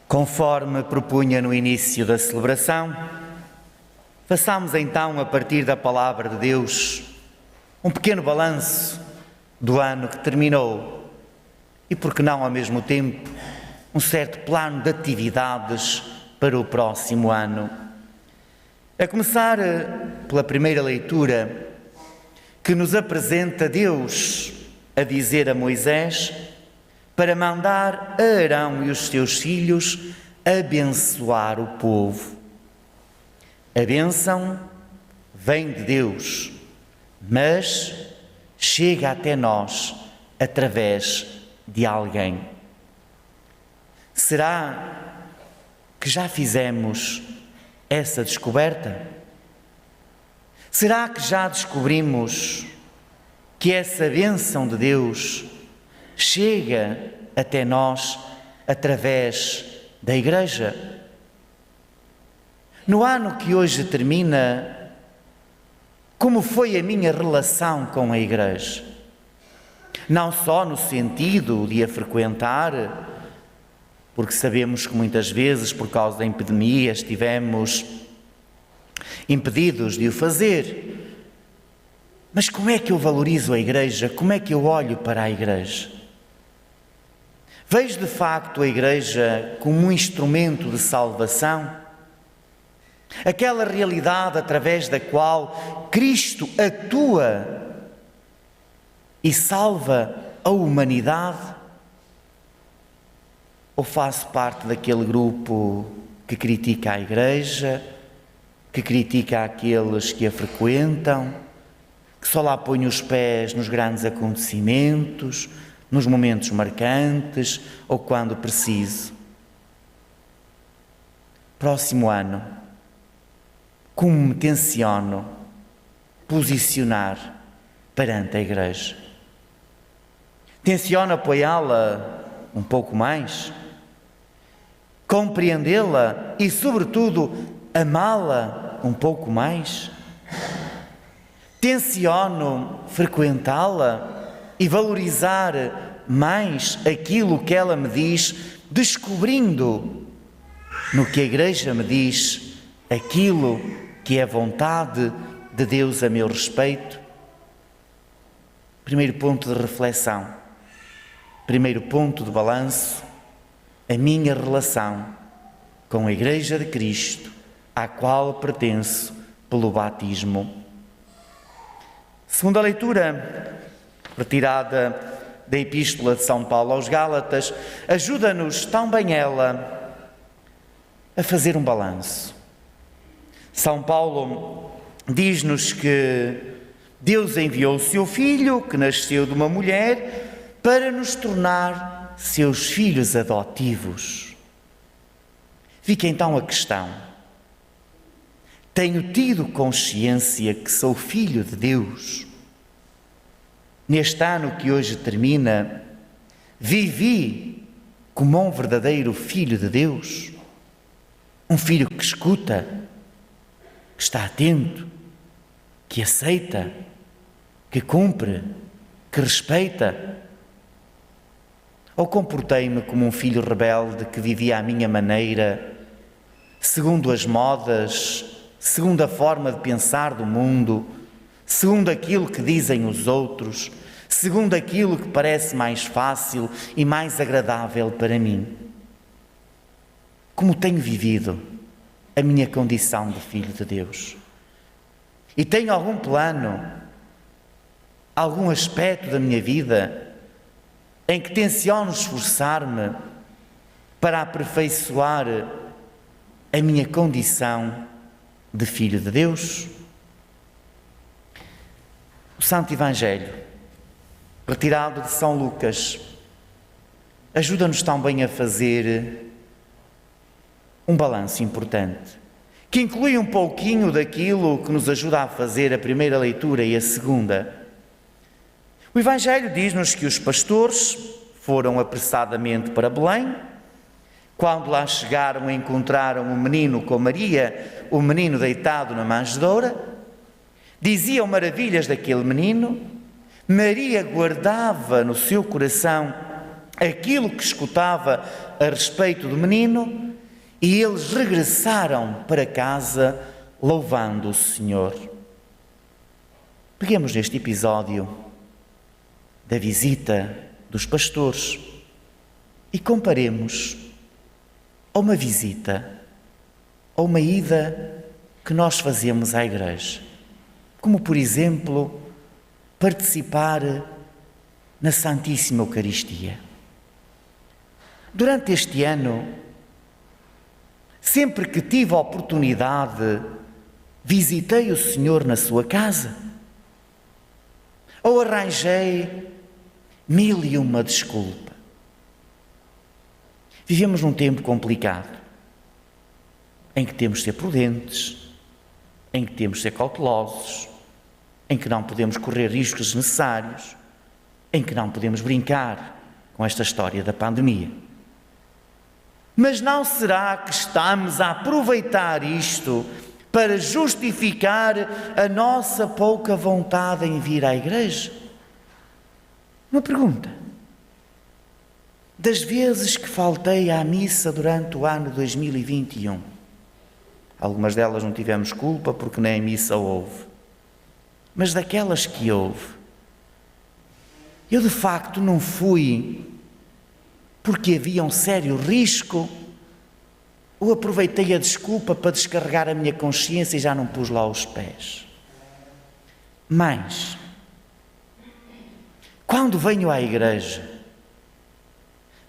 Conforme propunha no início da celebração, façamos então, a partir da Palavra de Deus, um pequeno balanço do ano que terminou e, por que não, ao mesmo tempo, um certo plano de atividades para o próximo ano. A começar pela primeira leitura, que nos apresenta Deus a dizer a Moisés para mandar a Arão e os seus filhos abençoar o povo. A bênção vem de Deus, mas chega até nós através de alguém. Será que já fizemos essa descoberta? Será que já descobrimos que essa bênção de Deus chega até nós através da Igreja? No ano que hoje termina, como foi a minha relação com a Igreja? Não só no sentido de a frequentar, porque sabemos que muitas vezes, por causa da epidemia, estivemos impedidos de o fazer. Mas como é que eu valorizo a Igreja? Como é que eu olho para a Igreja? Vejo de facto a Igreja como um instrumento de salvação? Aquela realidade através da qual Cristo atua e salva a humanidade? Ou faço parte daquele grupo que critica a Igreja, que critica aqueles que a frequentam, que só lá põe os pés nos grandes acontecimentos, nos momentos marcantes ou quando preciso? Próximo ano, como me tenciono posicionar perante a Igreja? Tenciono apoiá-la um pouco mais? Compreendê-la e, sobretudo, amá-la um pouco mais? Tenciono frequentá-la e valorizar mais aquilo que ela me diz, descobrindo no que a Igreja me diz aquilo que é vontade de Deus a meu respeito? Primeiro ponto de reflexão, primeiro ponto de balanço, a minha relação com a Igreja de Cristo, à qual pertenço pelo batismo. Segunda leitura, retirada da Epístola de São Paulo aos Gálatas, ajuda-nos também ela a fazer um balanço. São Paulo diz-nos que Deus enviou o seu Filho, que nasceu de uma mulher, para nos tornar seus filhos adotivos. Fica então a questão: tenho tido consciência que sou filho de Deus? Neste ano que hoje termina, vivi como um verdadeiro filho de Deus? Um filho que escuta, que está atento, que aceita, que cumpre, que respeita? Ou comportei-me como um filho rebelde que vivia à minha maneira, segundo as modas, segundo a forma de pensar do mundo, segundo aquilo que dizem os outros, segundo aquilo que parece mais fácil e mais agradável para mim? Como tenho vivido a minha condição de filho de Deus? E tenho algum plano, algum aspecto da minha vida em que tenciono esforçar-me para aperfeiçoar a minha condição de filho de Deus? O Santo Evangelho, retirado de São Lucas, ajuda-nos também a fazer um balanço importante, que inclui um pouquinho daquilo que nos ajuda a fazer a primeira leitura e a segunda. O Evangelho diz-nos que os pastores foram apressadamente para Belém. Quando lá chegaram, encontraram um menino com Maria, o menino deitado na manjedoura. Diziam maravilhas daquele menino. Maria guardava no seu coração aquilo que escutava a respeito do menino, e eles regressaram para casa louvando o Senhor. Peguemos neste episódio da visita dos pastores e comparemos a uma visita, a uma ida que nós fazemos à igreja, como por exemplo participar na Santíssima Eucaristia. Durante este ano, sempre que tive a oportunidade, visitei o Senhor na sua casa, ou arranjei 1001 desculpa. Vivemos num tempo complicado, em que temos de ser prudentes, em que temos de ser cautelosos, em que não podemos correr riscos desnecessários, em que não podemos brincar com esta história da pandemia. Mas não será que estamos a aproveitar isto para justificar a nossa pouca vontade em vir à igreja? Uma pergunta. Das vezes que faltei à missa durante o ano 2021, algumas delas não tivemos culpa porque nem missa houve, mas daquelas que houve, eu de facto não fui porque havia um sério risco, ou aproveitei a desculpa para descarregar a minha consciência e já não pus lá os pés. Mas, quando venho à igreja,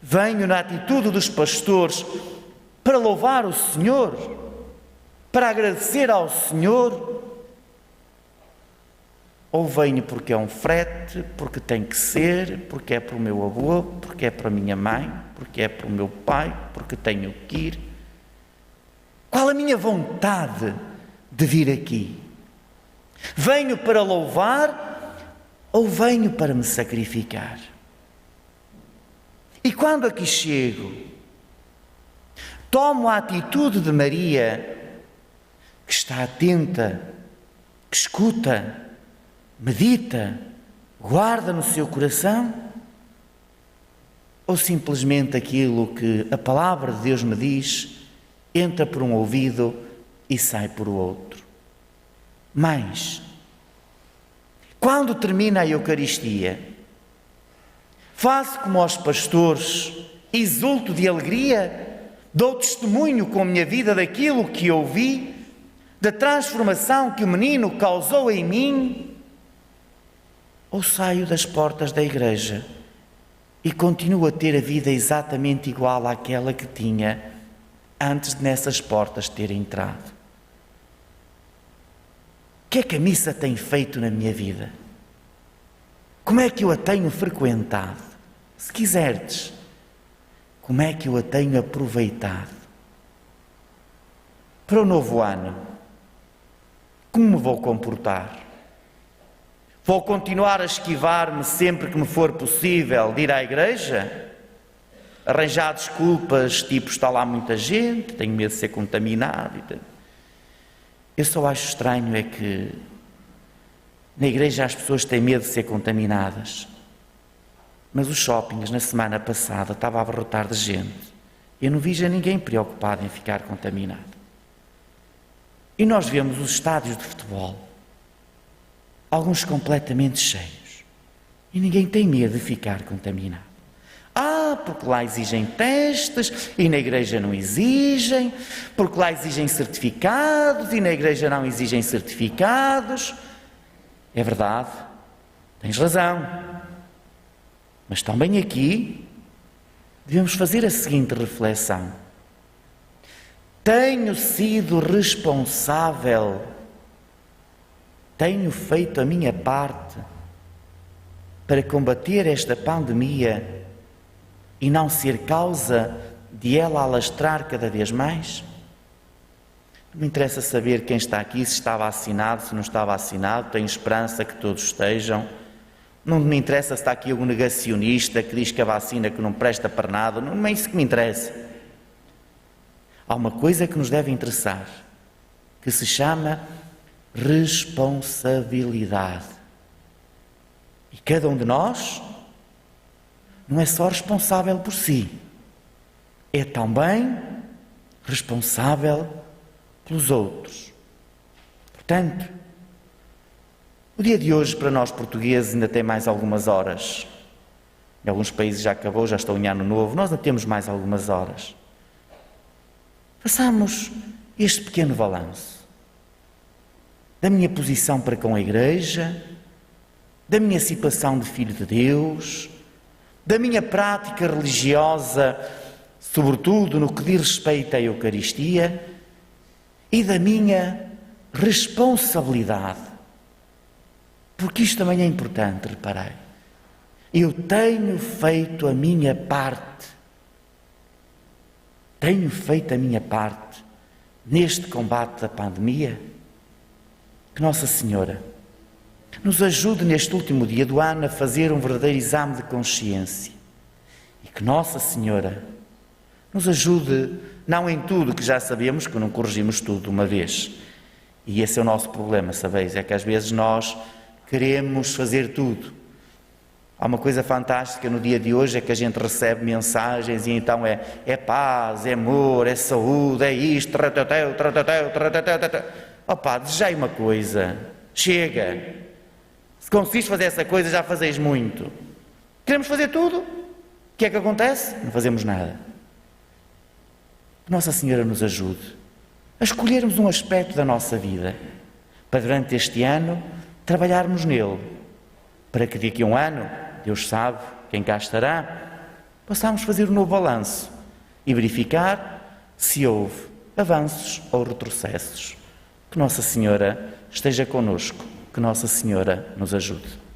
venho na atitude dos pastores para louvar o Senhor, para agradecer ao Senhor, ou venho porque é um frete, porque tem que ser, porque é para o meu avô, porque é para a minha mãe, porque é para o meu pai, porque tenho que ir. Qual a minha vontade de vir aqui? Venho para louvar ou venho para me sacrificar? E quando aqui chego, tomo a atitude de Maria, que está atenta, que escuta, medita, guarda no seu coração? Ou simplesmente aquilo que a palavra de Deus me diz entra por um ouvido e sai por outro? Mas, quando termina a Eucaristia, faço como aos pastores, exulto de alegria, dou testemunho com a minha vida daquilo que ouvi, da transformação que o menino causou em mim, ou saio das portas da igreja e continuo a ter a vida exatamente igual àquela que tinha antes de nessas portas ter entrado? O que é que a missa tem feito na minha vida? Como é que eu a tenho frequentado? Se quiserdes, como é que eu a tenho aproveitado? Para o novo ano, como me vou comportar? Vou continuar a esquivar-me sempre que me for possível de ir à igreja? Arranjar desculpas, tipo, está lá muita gente, tenho medo de ser contaminado. Eu só acho estranho é que na igreja as pessoas têm medo de ser contaminadas. Mas os shoppings, na semana passada, estava a abarrotar de gente. Eu não vi já ninguém preocupado em ficar contaminado. E nós vemos os estádios de futebol, alguns completamente cheios, e ninguém tem medo de ficar contaminado. Porque lá exigem testes e na igreja não exigem, porque lá exigem certificados e na igreja não exigem certificados. É verdade, tens razão, mas também aqui devemos fazer a seguinte reflexão: tenho sido responsável, tenho feito a minha parte para combater esta pandemia e não ser causa de ela alastrar cada vez mais? Não me interessa saber quem está aqui, se está vacinado, se não está vacinado, tenho esperança que todos estejam. Não me interessa se está aqui algum negacionista que diz que a vacina que não presta para nada, não é isso que me interessa. Há uma coisa que nos deve interessar, que se chama responsabilidade. E cada um de nós não é só responsável por si, é também responsável pelos outros. Portanto, o dia de hoje para nós portugueses ainda tem mais algumas horas. Em alguns países já acabou, já estão em ano novo, nós ainda temos mais algumas horas. Façamos este pequeno balanço da minha posição para com a Igreja, da minha situação de filho de Deus, da minha prática religiosa, sobretudo no que diz respeito à Eucaristia, e da minha responsabilidade. Porque isto também é importante, reparei. Eu tenho feito a minha parte. Tenho feito a minha parte neste combate da pandemia. Que Nossa Senhora nos ajude neste último dia do ano a fazer um verdadeiro exame de consciência. E que Nossa Senhora nos ajude, não em tudo, que já sabemos que não corrigimos tudo de uma vez. E esse é o nosso problema, sabeis? É que às vezes nós queremos fazer tudo. Há uma coisa fantástica no dia de hoje, é que a gente recebe mensagens e então é paz, é amor, é saúde, é isto, Opa, desejai uma coisa, chega. Se conseguis fazer essa coisa, já fazeis muito. Queremos fazer tudo. O que é que acontece? Não fazemos nada. Que Nossa Senhora nos ajude a escolhermos um aspecto da nossa vida, para durante este ano trabalharmos nele, para que daqui a um ano, Deus sabe quem cá estará, possamos fazer um novo balanço e verificar se houve avanços ou retrocessos. Que Nossa Senhora esteja connosco, que Nossa Senhora nos ajude.